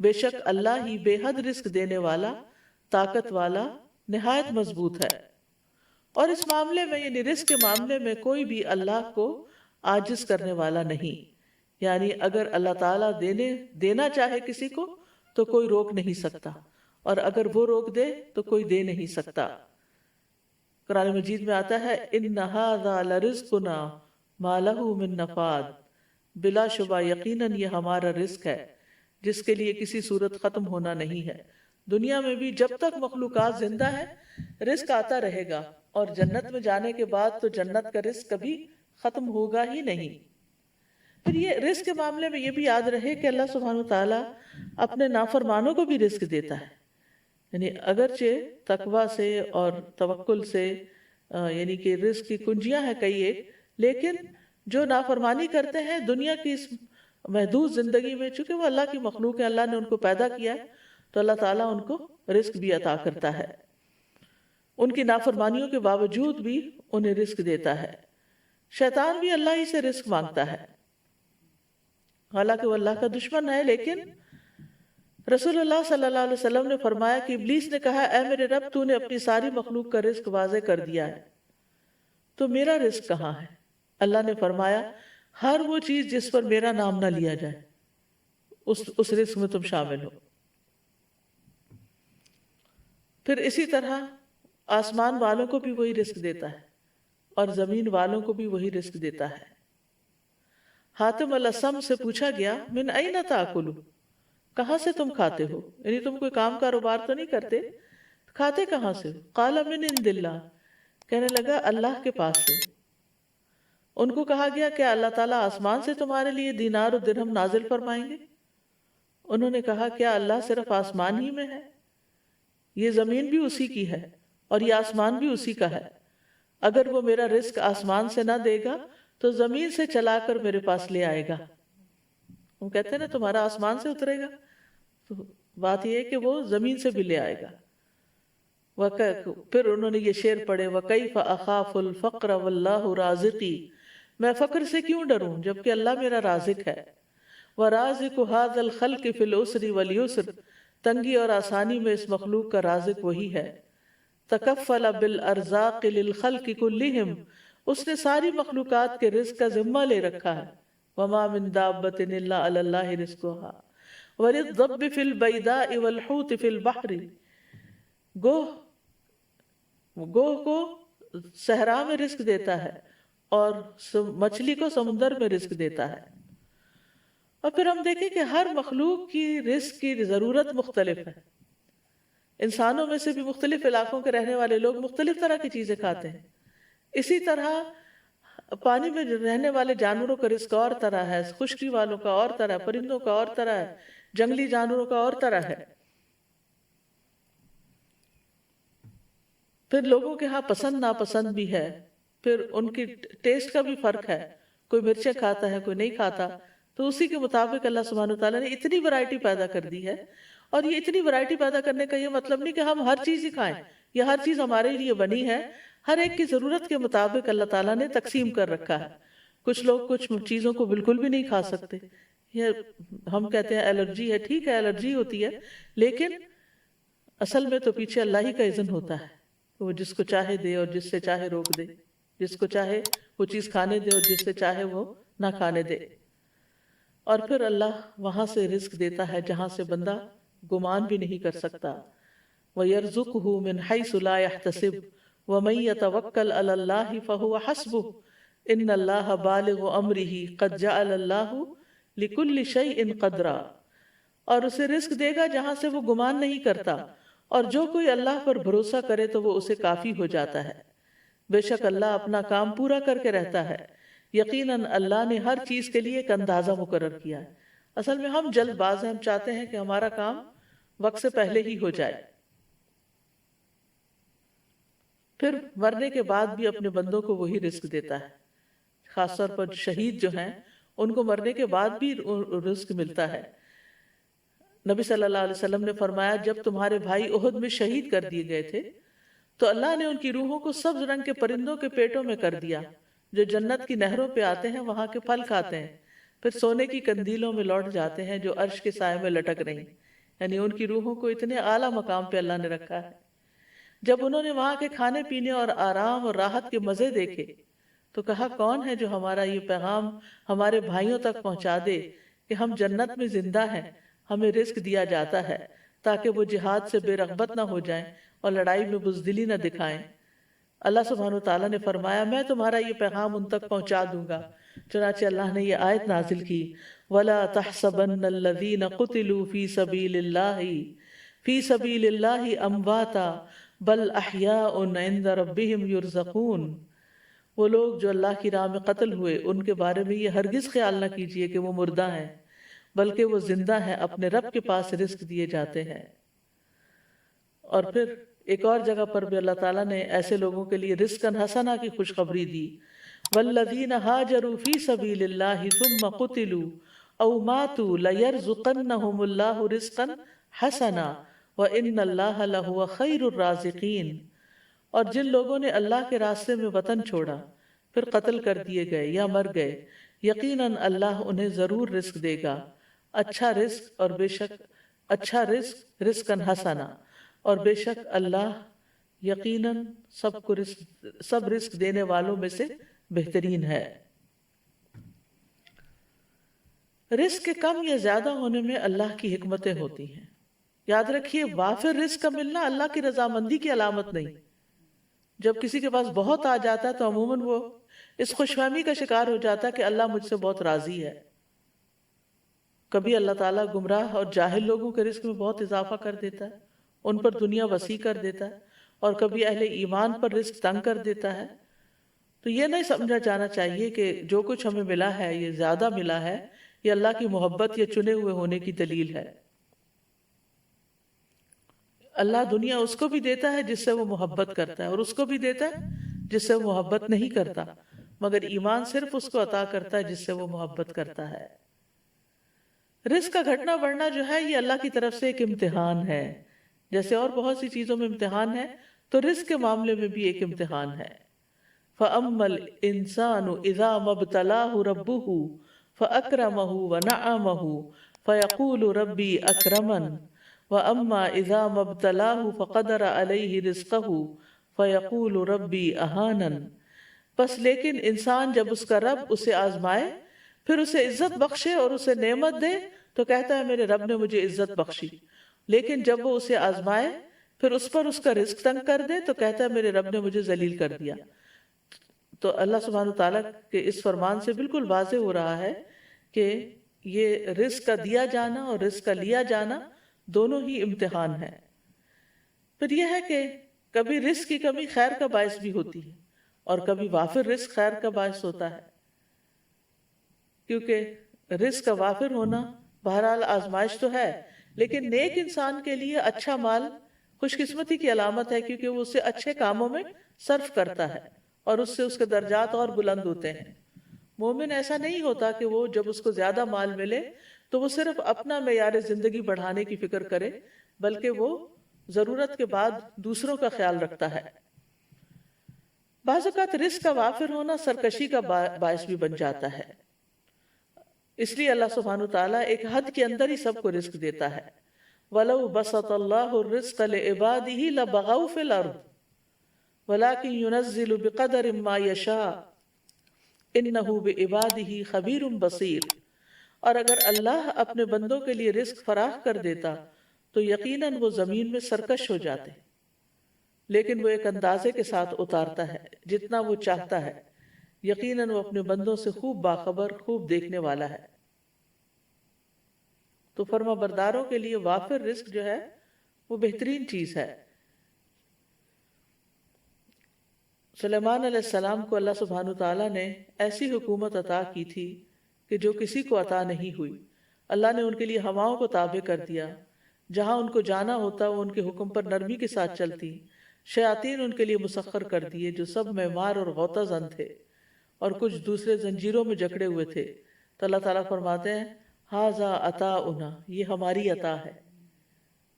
بے شک اللہ ہی بے حد رزق دینے والا، طاقت والا، نہایت مضبوط ہے۔ اور اس معاملے میں یعنی رزق کے معاملے میں کوئی بھی اللہ کو عاجز کرنے والا نہیں، یعنی اگر اللہ تعالیٰ دینا چاہے کسی کو تو کوئی روک نہیں سکتا، اور اگر وہ روک دے تو کوئی دے نہیں سکتا۔ قرآن مجید میں آتا ہے ان ھذا لرزقنا ما لہ من نفاد، بلا شبہ یقیناً یہ ہمارا رزق ہے جس کے لیے کسی صورت ختم ہونا نہیں ہے۔ دنیا میں بھی جب تک مخلوقات زندہ ہے رزق آتا رہے گا، اور جنت میں جانے کے بعد تو جنت کا رزق کبھی ختم ہوگا ہی نہیں۔ پھر یہ رزق کے معاملے میں یہ بھی یاد رہے کہ اللہ سبحانہ وتعالیٰ اپنے نافرمانوں کو بھی رزق دیتا ہے، یعنی اگرچہ تقوی سے اور توکل سے یعنی کہ رزق کی کنجیاں ہیں کئی ایک، لیکن جو نافرمانی کرتے ہیں دنیا کی اس محدود زندگی میں، چونکہ وہ اللہ کی مخلوق ہے، اللہ نے ان کو پیدا کیا ہے، تو اللہ تعالیٰ ان کو رزق بھی عطا کرتا ہے، ان کی نافرمانیوں کے باوجود بھی انہیں رزق دیتا ہے۔ شیطان بھی اللہ ہی سے رزق مانگتا ہے، حالانکہ وہ اللہ کا دشمن ہے، لیکن رسول اللہ صلی اللہ علیہ وسلم نے فرمایا کہ ابلیس نے کہا اے میرے رب تو نے اپنی ساری مخلوق کا رزق واضح کر دیا ہے، تو میرا رزق کہاں ہے؟ اللہ نے فرمایا ہر وہ چیز جس پر میرا نام نہ لیا جائے اس رزق میں تم شامل ہو۔ پھر اسی طرح آسمان والوں کو بھی وہی رزق دیتا ہے اور زمین والوں کو بھی وہی رزق دیتا ہے۔ حاتم الاسم سے پوچھا گیا من این تاکلو، کہاں سے تم کھاتے ہو؟ یعنی تم کوئی کام کاروبار تو نہیں کرتے، کھاتے کہاں سے ہو؟ قال من عند اللہ، کہنے لگا اللہ کے پاس سے۔ ان کو کہا گیا کہ اللہ تعالیٰ آسمان سے تمہارے لیے دینار و درہم نازل فرمائیں گے؟ انہوں نے کہا کیا اللہ صرف آسمان ہی میں ہے؟ یہ زمین بھی اسی کی ہے اور یہ آسمان بھی اسی کا ہے، اگر وہ میرا رزق آسمان سے نہ دے گا تو زمین سے چلا کر میرے پاس لے آئے گا۔ ہم کہتے ہیں نا تمہارا آسمان سے اترے گا، تو بات یہ ہے کہ وہ زمین سے بھی لے آئے گا۔ پھر انہوں نے یہ شعر پڑھے وَكَيْفَ أَخَافُ الْفَقْرَ وَاللَّهُ رَازِقِي، میں فقر سے کیوں ڈروں جبکہ اللہ میرا رازق ہے۔ وَرَازِقُ هَذَا الْخَلْقِ فِي الْعُسْرِ وَالْيُسْرِ، تنگی اور آسانی میں اس مخلوق کا رازق وہی ہے۔ تَكَفَّلَ بِالْأَرْزَاقِ لِلْخَلْقِ كُلِّهِمْ، اس نے ساری مخلوقات کے رزق کا ذمہ لے رکھا ہے۔ وَمَا مِن دَابَّةٍ إِلَّا عَلَى اللَّهِ رِزْقُهَا وَلِلضَّبِّ فِي الْبَيْدَاءِ وَالْحُوتِ فِي الْبَحْرِ، گوہ کو صحرا میں رزق دیتا ہے اور مچھلی کو سمندر میں رزق دیتا ہے. اور پھر ہم دیکھیں کہ ہر مخلوق کی رزق کی ضرورت مختلف ہے. انسانوں میں سے بھی مختلف علاقوں کے رہنے والے لوگ مختلف طرح کی چیزیں کھاتے ہیں. اسی طرح پانی میں رہنے والے جانوروں کا رزق اور طرح ہے، خشکی والوں کا اور طرح، پرندوں کا اور طرح ہے، جنگلی جانوروں کا اور طرح ہے. پھر لوگوں کے ہاں پسند ناپسند بھی ہے، پھر ان کی ٹیسٹ کا بھی فرق ہے، کوئی مرچیں کھاتا ہے کوئی نہیں کھاتا. تو اسی کے مطابق اللہ سبحانہ وتعالیٰ نے اتنی ورائٹی پیدا کر دی ہے. اور یہ اتنی ورائٹی پیدا کرنے کا یہ مطلب نہیں کہ ہم ہر چیز ہی کھائیں، یہ ہر چیز ہمارے لیے بنی ہے. ہر ایک کی ضرورت کے مطابق اللہ تعالیٰ نے تقسیم کر رکھا ہے. کچھ لوگ کچھ چیزوں کو بالکل بھی نہیں کھا سکتے، یہ ہم کہتے ہیں الرجی ہے. ٹھیک ہے الرجی ہوتی ہے، لیکن اصل میں تو پیچھے اللہ ہی کا اذن ہوتا ہے. وہ جس کو چاہے دے اور جس سے چاہے روک دے، جس کو چاہے وہ چیز کھانے دے اور جس سے چاہے وہ نہ کھانے دے. اور پھر اللہ وہاں سے رزق دیتا ہے جہاں سے بندہ گمان بھی نہیں کر سکتا. وَيَرْزُقُهُ مِنْ حَيْثُ لَا يَحْتَسِبُ وَمَن يَتَوَكَّلْ عَلَى اللَّهِ فَهُوَ حَسْبُهُ إِنَّ اللَّهَ بَالِغُ أَمْرِهِ قَدْ جَعَلَ اللَّهُ لِكُلِّ شَيْءٍ قَدْرًا. اور اسے رزق دے گا جہاں سے وہ گمان نہیں کرتا، اور جو کوئی اللہ پر بھروسہ کرے تو وہ اسے کافی ہو جاتا ہے. بے شک اللہ اپنا کام پورا کر کے رہتا ہے. یقیناً اللہ نے ہر چیز کے لیے ایک اندازہ مقرر کیا ہے. اصل میں ہم جلد باز ہیں، ہم چاہتے ہیں کہ ہمارا کام وقت سے پہلے ہی ہو جائے. پھر مرنے کے بعد بھی اپنے بندوں کو وہی رزق دیتا ہے. خاص طور پر شہید جو ہیں ان کو مرنے کے بعد بھی رزق ملتا ہے. نبی صلی اللہ علیہ وسلم نے فرمایا جب تمہارے بھائی احد میں شہید کر دیے گئے تھے تو اللہ نے ان کی روحوں کو سبز رنگ کے پرندوں کے پیٹوں میں کر دیا جو جنت کی نہروں پہ آتے ہیں، وہاں کے پھل کھاتے ہیں، پھر سونے کی قندیلوں میں لوٹ جاتے ہیں جو عرش کے سائے میں لٹک رہی. یعنی ان کی روحوں کو اتنے اعلیٰ مقام پہ اللہ نے رکھا ہے. جب انہوں نے وہاں کے کھانے پینے اور آرام اور راحت کے مزے دیکھے تو کہا کون ہے جو ہمارا یہ پیغام ہمارے بھائیوں تک پہنچا دے کہ ہم جنت میں زندہ ہیں، ہمیں رزق دیا جاتا ہے، تاکہ وہ جہاد سے بے رغبت نہ ہو جائیں اور لڑائی میں بزدلی نہ دکھائیں. اللہ سبحانہ وتعالیٰ نے فرمایا میں تمہارا یہ پیغام ان تک پہنچا دوں گا. چنانچہ اللہ نے یہ آیت نازل کی وَلَا تَحْسَبَنَّ الَّذِينَ قُتِلُوا فِي سَبِيلِ اللَّهِ أَمْوَاتًا بَلْ أَحْيَاءٌ عِندَ رَبِّهِمْ يُرْزَقُونَ. وہ لوگ جو اللہ کی راہ میں قتل ہوئے ان کے بارے میں یہ ہرگز خیال نہ کیجئے کہ وہ مردہ ہیں، بلکہ وہ زندہ ہیں، اپنے رب کے پاس رزق دیے جاتے ہیں. اور پھر ایک اور جگہ پر بھی اللہ تعالیٰ نے ایسے لوگوں کے لیے رزقاً حسنا کی خوشخبری دی. وَالَّذِينَ هَاجَرُوا فِي سَبِيلِ اللَّهِ ثُمَّ قُتِلُوا أَوْ مَاتُوا لَيَرْزُقَنَّهُمُ اللَّهُ رِزْقًا حَسَنًا وَإِنَّ اللَّهَ لَهُوَ خَيْرُ الرَّازِقِينَ. اور جن لوگوں نے اللہ کے راستے میں وطن چھوڑا پھر قتل کر دیے گئے یا مر گئے، یقیناً اللہ انہیں ضرور رزق دے گا اچھا رزق، اور بے شک اچھا رزق رزقاً حسنا، اور بے شک اللہ یقیناً سب رزق دینے والوں میں سے بہترین ہے. رزق کے کم یا زیادہ ہونے میں اللہ کی حکمتیں ہوتی ہیں. یاد رکھیے وافر رزق کا ملنا اللہ کی رضامندی کی علامت نہیں. جب کسی کے پاس بہت آ جاتا ہے تو عموماً وہ اس خوش فہمی کا شکار ہو جاتا ہے کہ اللہ مجھ سے بہت راضی ہے. کبھی اللہ تعالیٰ گمراہ اور جاہل لوگوں کے رزق میں بہت اضافہ کر دیتا ہے، ان پر دنیا وسیع کر دیتا ہے، اور کبھی اہل ایمان پر رزق تنگ کر دیتا ہے. تو یہ نہیں سمجھا جانا چاہیے کہ جو کچھ ہمیں ملا ہے یہ زیادہ ملا ہے، یہ اللہ کی محبت یا چنے ہوئے ہونے کی دلیل ہے. اللہ دنیا اس کو بھی دیتا ہے جس سے وہ محبت کرتا ہے، اور اس کو بھی دیتا ہے جس سے وہ محبت نہیں کرتا، مگر ایمان صرف اس کو عطا کرتا ہے جس سے وہ محبت کرتا ہے. رزق کا گھٹنا بڑھنا جو ہے یہ اللہ کی طرف سے ایک امتحان ہے. جیسے اور بہت سی چیزوں میں امتحان ہے تو رزق کے معاملے میں بھی ایک امتحان ہے. فَأَمَّا الْإِنسَانُ إِذَا مَبْتَلَاهُ رَبُّهُ فَأَكْرَمَهُ وَنَعَّمَهُ فَيَقُولُ رَبِّي أَكْرَمَنِ وَأَمَّا إِذَا مَبْتَلَاهُ فَقَدَرَ عَلَيْهِ رِزْقَهُ فَيَقُولُ رَبِّي أَهَانَنِ. بس لیکن انسان جب اس کا رب اسے آزمائے پھر اسے عزت بخشے اور اسے نعمت دے تو کہتا ہے میرے رب نے مجھے عزت بخشی. لیکن جب وہ اسے آزمائے پھر اس پر اس کا رزق تنگ کر دے تو کہتا ہے میرے رب نے مجھے ذلیل کر دیا. تو اللہ سبحانہ تعالیٰ کے اس فرمان سے بالکل واضح ہو رہا ہے کہ یہ رزق کا دیا جانا اور رزق کا لیا جانا دونوں ہی امتحان ہے۔ پھر یہ ہے کہ کبھی رزق کی کمی خیر کا باعث بھی ہوتی ہے اور کبھی وافر رزق خیر کا باعث ہوتا ہے، کیونکہ رزق کا وافر ہونا بہرحال آزمائش تو ہے، لیکن نیک انسان کے لیے اچھا مال خوش قسمتی کی علامت ہے، کیونکہ وہ اسے اچھے کاموں میں صرف کرتا ہے اور اس سے اس کے درجات اور بلند ہوتے ہیں۔ مومن ایسا نہیں ہوتا کہ وہ جب اس کو زیادہ مال ملے تو وہ صرف اپنا معیار زندگی بڑھانے کی فکر کرے، بلکہ وہ ضرورت کے بعد دوسروں کا خیال رکھتا ہے۔ بعض اوقات رزق کا وافر ہونا سرکشی کا باعث بھی بن جاتا ہے، اس لیے اللہ سبحانہ تعالیٰ ایک حد کے اندر ہی سب کو رزق دیتا ہے۔ وَلَوْ بَسَطَ اللَّهُ الرِّزْقَ لِعِبَادِهِ لَبَغَوْا فِي الْأَرْضِ وَلَكِنْ يُنَزِّلُ بِقَدَرٍ مَا يَشَاءُ إِنَّهُ بِعِبَادِهِ خَبِيرٌ بَصِيرٌ۔ اور اگر اللہ اپنے بندوں کے لیے رزق فراخ کر دیتا تو یقیناً وہ زمین میں سرکش ہو جاتے، لیکن وہ ایک اندازے کے ساتھ اتارتا ہے جتنا وہ چاہتا ہے، یقیناً وہ اپنے بندوں سے خوب باخبر، خوب دیکھنے والا ہے۔ تو فرما برداروں کے لیے وافر رزق جو ہے وہ بہترین چیز ہے۔ سلیمان علیہ السلام کو اللہ سبحانہ تعالیٰ نے ایسی حکومت عطا کی تھی کہ جو کسی کو عطا نہیں ہوئی۔ اللہ نے ان کے لیے ہواؤں کو تابع کر دیا، جہاں ان کو جانا ہوتا وہ ان کے حکم پر نرمی کے ساتھ چلتی۔ شیاطین ان کے لیے مسخر کر دیے جو سب معمار اور غوطہ زن تھے، اور کچھ دوسرے زنجیروں میں جکڑے ہوئے تھے۔ تو اللہ تعالیٰ فرماتے ہیں ھذا عطاؤنا، یہ ہماری عطا ہے۔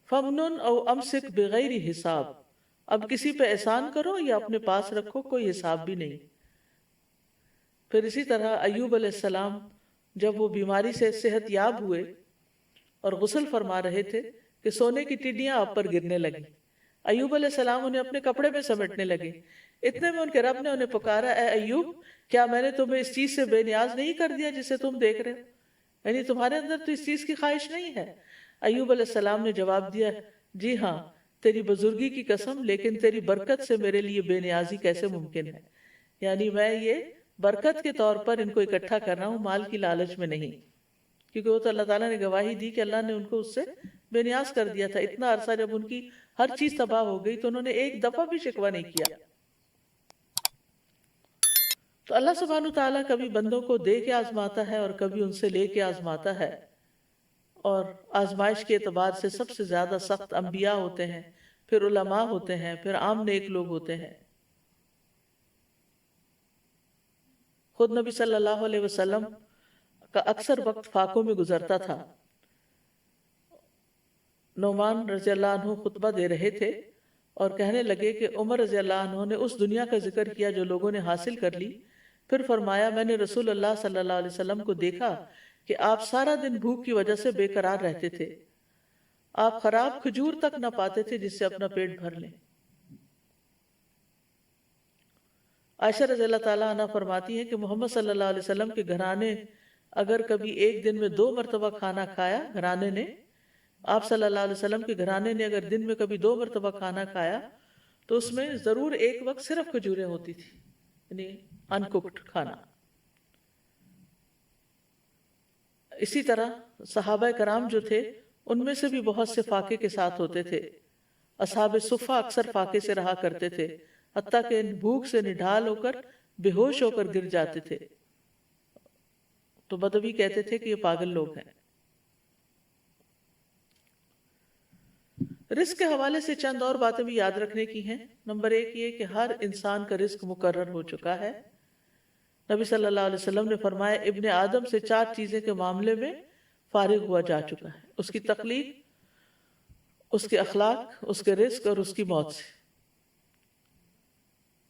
فمنن او امسک بغیر حساب، اب کسی پہ احسان کرو یا اپنے پاس رکھو، کوئی حساب بھی نہیں۔ پھر اسی طرح ایوب علیہ السلام جب وہ بیماری سے صحت یاب ہوئے اور غسل فرما رہے تھے کہ سونے کی ٹڈیاں آپ پر گرنے لگیں۔ ایوب علیہ السلام انہیں اپنے کپڑے میں سمیٹنے لگے، اتنے میں ان کے رب نے انہیں پکارا، اے ایوب، کیا میں نے تمہیں اس چیز سے بے نیاز نہیں کر دیا جسے تم دیکھ رہے ہو؟ یعنی تمہارے اندر تو اس چیز کی خواہش نہیں ہے؟ ایوب علیہ السلام نے جواب دیا، جی ہاں، تیری بزرگی کی قسم، لیکن تیری برکت سے میرے لیے بے نیازی کیسے ممکن ہے؟ یعنی میں یہ برکت کے طور پر ان کو اکٹھا کر رہا ہوں، مال کی لالچ میں نہیں، کیونکہ وہ تو اللہ تعالیٰ نے گواہی دی کہ اللہ نے ان کو اس سے بے نیاز کر دیا تھا۔ اتنا عرصہ جب ان کی ہر چیز تباہ ہو گئی تو انہوں نے ایک دفعہ بھی شکوہ نہیں کیا۔ تو اللہ سبحانہ تعالیٰ کبھی بندوں کو دے کے آزماتا ہے اور کبھی ان سے لے کے آزماتا ہے، اور آزمائش کے اعتبار سے سب سے زیادہ سخت انبیاء ہوتے ہیں، پھر علماء ہوتے ہیں، پھر عام نیک لوگ ہوتے ہیں۔ خود نبی صلی اللہ علیہ وسلم کا اکثر وقت فاقوں میں گزرتا تھا۔ نعمان رضی اللہ عنہ خطبہ دے رہے تھے اور کہنے لگے کہ عمر رضی اللہ عنہ نے اس دنیا کا ذکر کیا جو لوگوں نے حاصل کر لی، پھر فرمایا میں نے رسول اللہ صلی اللہ علیہ وسلم کو دیکھا کہ آپ سارا دن بھوک کی وجہ سے بے قرار رہتے تھے، آپ خراب کھجور تک نہ پاتے تھے جس سے اپنا پیٹ بھر لیں۔ عائشہ رضی اللہ تعالیٰ عنہ فرماتی ہیں کہ محمد صلی اللہ علیہ وسلم کے گھرانے اگر کبھی ایک دن میں 2 مرتبہ کھانا کھایا، گھرانے نے، آپ صلی اللہ علیہ وسلم کے گھرانے نے اگر دن میں کبھی 2 مرتبہ کھانا کھایا تو اس میں ضرور ایک وقت صرف کھجوریں ہوتی تھی، یعنی انککڈ کھانا۔ اسی طرح صحابہ کرام جو تھے ان میں سے بھی بہت سے فاقے کے ساتھ ہوتے تھے۔ اصحاب صفہ اکثر فاقے سے رہا کرتے تھے، حتیٰ کہ بھوک سے نڈھال ہو کر بے ہوش ہو کر گر جاتے تھے، تو بدوی کہتے تھے کہ یہ پاگل لوگ ہیں۔ رزق کے حوالے سے چند اور باتیں بھی یاد رکھنے کی ہیں۔ نمبر 1 یہ کہ ہر انسان کا رزق مقرر ہو چکا ہے۔ نبی صلی اللہ علیہ وسلم نے فرمایا ابن آدم سے 4 چیزیں کے معاملے میں فارغ ہوا جا چکا ہے، اس کی تخلیق، اس کے اخلاق، اس کے رزق اور اس کی موت سے۔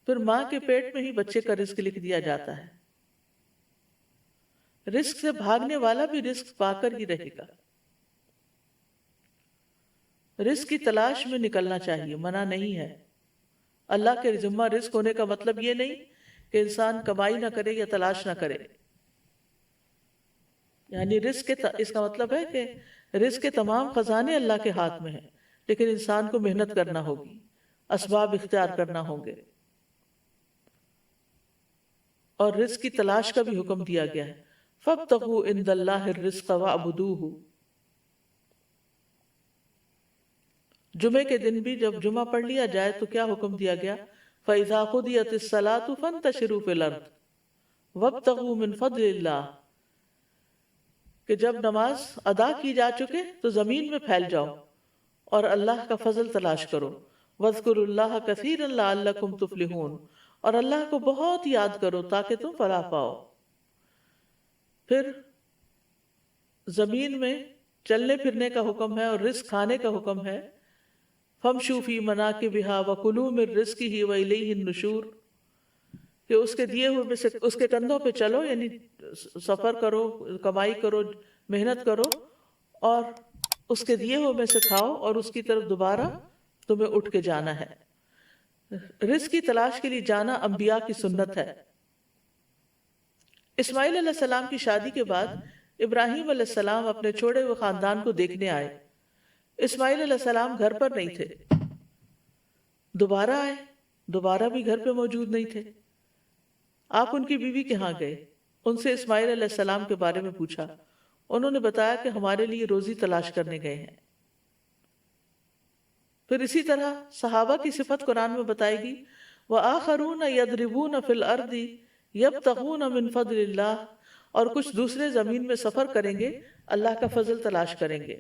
پھر ماں کے پیٹ میں ہی بچے کا رزق لکھ دیا جاتا ہے۔ رزق سے بھاگنے والا بھی رزق پا کر ہی رہے گا۔ رزق کی تلاش میں نکلنا چاہیے، منع نہیں ہے۔ اللہ کے ذمہ رزق ہونے کا مطلب یہ نہیں کہ انسان کمائی نہ کرے یا تلاش نہ کرے، یعنی رزق اس کا مطلب ہے کہ رزق کے تمام خزانے اللہ کے ہاتھ میں ہیں، لیکن انسان کو محنت کرنا ہوگی، اسباب اختیار کرنا ہوں گے۔ اور رزق کی تلاش کا بھی حکم دیا گیا ہے. فَابْتَغُوا عِنْدَ اللَّهِ الرِّزْقَ وَاعْبُدُوهُ. جمعے کے دن بھی جب جمعہ پڑھ لیا جائے تو کیا حکم دیا گیا؟ فَإِذَا قُضِيَتِ الصَّلَاةُ فَانْتَشِرُوا فِي الْأَرْضِ وَابْتَغُوا مِنْ فَضْلِ اللَّهِ، کہ جب نماز ادا کی جا چکے تو زمین میں پھیل جاؤ اور اللہ کا فضل تلاش کرو. وَاذْكُرُوا اللَّهَ كَثِيرًا لَعَلَّكُمْ تُفْلِحُونَ، اور اللہ کو بہت یاد کرو تاکہ تم فلاح پاؤ. پھر زمین میں چلنے پھرنے کا حکم ہے اور رزق کھانے کا حکم ہے. فَامْشُوا فِي مَنَاكِبِهَا وَكُلُوا مِن رِّزْقِهِ وَإِلَيْهِ النُّشُورُ، کہ اس کے دیے ہوئے میں سے اس کے کندھوں پہ چلو، یعنی سفر کرو، کمائی کرو، محنت کرو، اور اس کے دیے ہوئے میں سے کھاؤ، اور اس کی طرف دوبارہ تمہیں اٹھ کے جانا ہے. رزق کی تلاش کے لیے جانا انبیاء کی سنت ہے. اسماعیل علیہ السلام کی شادی کے بعد ابراہیم علیہ السلام اپنے چھوڑے ہوئے خاندان کو دیکھنے آئے. اسماعیل علیہ السلام گھر پر نہیں تھے. دوبارہ آئے، دوبارہ بھی گھر پہ موجود نہیں تھے. آپ ان کی بیوی کے ہاں گئے، ان سے اسماعیل علیہ السلام کے بارے میں پوچھا. انہوں نے بتایا کہ ہمارے لیے روزی تلاش کرنے گئے ہیں. پھر اسی طرح صحابہ کی صفت قرآن میں بتائے گی. وَآخَرُونَ يَضْرِبُونَ فِي الْأَرْضِ يَبْتَغُونَ مِنْ فَضْلِ اللَّهِ، اور کچھ دوسرے زمین میں سفر کریں گے، اللہ کا فضل تلاش کریں گے.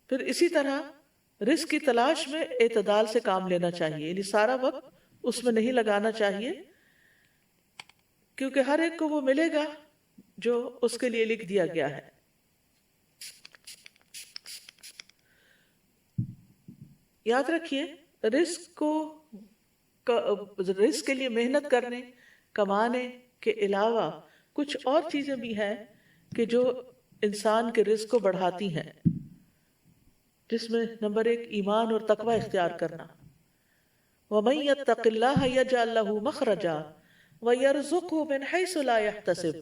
پھر اسی طرح رزق کی تلاش میں اعتدال سے کام لینا چاہیے، یعنی سارا وقت اس میں نہیں لگانا چاہیے، کیونکہ ہر ایک کو وہ ملے گا جو اس کے لیے لکھ دیا گیا ہے. یاد رکھیے، رزق کے لیے محنت کرنے، کمانے کے علاوہ کچھ اور چیزیں بھی ہیں کہ جو انسان کے رزق کو بڑھاتی ہیں، جس میں نمبر 1 ایمان اور تقوی اختیار کرنا. وَمَن يَتَّقِ اللَّهَ يَجْعَل لَّهُ مَخْرَجًا وَيَرْزُقْهُ مِنْ حَيْثُ لَا يَحْتَسِبُ.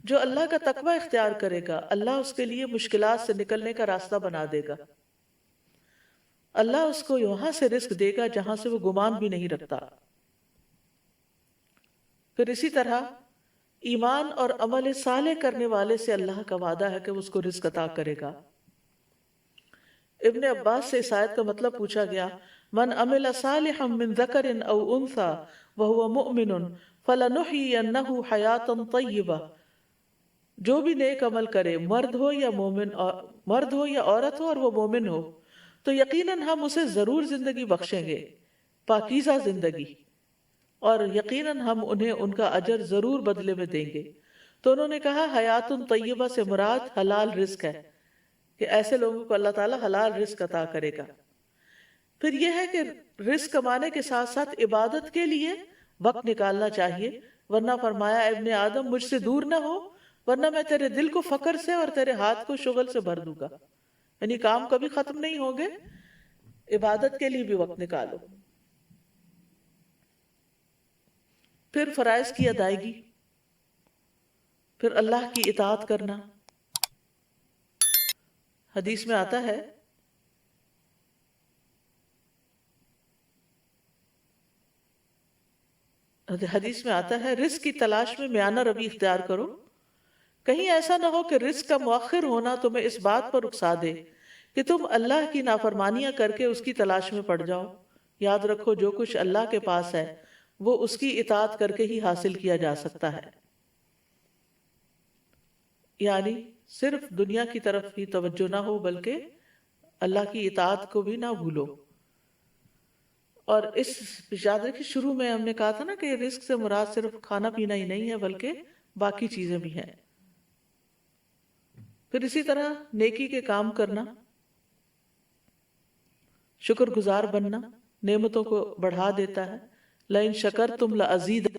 جو اللہ کا تقوی اختیار کرے گا، اللہ اس کے لیے مشکلات سے نکلنے کا راستہ بنا دے گا. اللہ اس کو وہاں سے رزق دے گا جہاں سے وہ گمان بھی نہیں رکھتا. پھر اسی طرح ایمان اور عمل صالح کرنے والے سے اللہ کا وعدہ ہے کہ وہ اس کو رزق عطا کرے گا. ابن عباس سے اس آیت کا مطلب پوچھا گیا. من عمل صالحا من ذکر او انثى وهو مؤمن فلنحيينه حیاتا طیبہ. جو بھی نیک عمل کرے، مرد ہو یا عورت ہو اور وہ مومن ہو، تو یقیناً ہم اسے ضرور زندگی بخشیں گے، پاکیزہ زندگی، اور یقیناً ہم انہیں ان کا اجر ضرور بدلے میں دیں گے. تو انہوں نے کہا حیات طیبہ سے مراد حلال رزق ہے، کہ ایسے لوگوں کو اللہ تعالیٰ حلال رزق عطا کرے گا. پھر یہ ہے کہ رزق کمانے کے ساتھ ساتھ عبادت کے لیے وقت نکالنا چاہیے، ورنہ فرمایا ابن آدم مجھ سے دور نہ ہو، ورنہ میں تیرے دل کو فقر سے اور تیرے ہاتھ کو شغل سے بھر دوں گا. یعنی کام کبھی ختم نہیں ہوگے، عبادت کے لیے بھی وقت نکالو. پھر فرائض کی ادائیگی، پھر اللہ کی اطاعت کرنا. حدیث میں آتا ہے رزق کی تلاش میں میانہ روی اختیار کرو. کہیں ایسا نہ ہو کہ رزق کا مؤخر ہونا تمہیں اس بات پر اکسا دے کہ تم اللہ کی نافرمانیاں کر کے اس کی تلاش میں پڑ جاؤ. یاد رکھو جو کچھ اللہ کے پاس ہے وہ اس کی اطاعت کر کے ہی حاصل کیا جا سکتا ہے. یعنی صرف دنیا کی طرف ہی توجہ نہ ہو، بلکہ اللہ کی اطاعت کو بھی نہ بھولو. اور اس یاد رکھیں شروع میں ہم نے کہا تھا نا کہ رزق سے مراد صرف کھانا پینا ہی نہیں ہے بلکہ باقی چیزیں بھی ہیں. پھر اسی طرح نیکی کے کام کرنا، شکر گزار بننا نعمتوں کو بڑھا دیتا ہے. لَإِن شَكَرْتُمْ لَأَزِيدَنَّكُمْ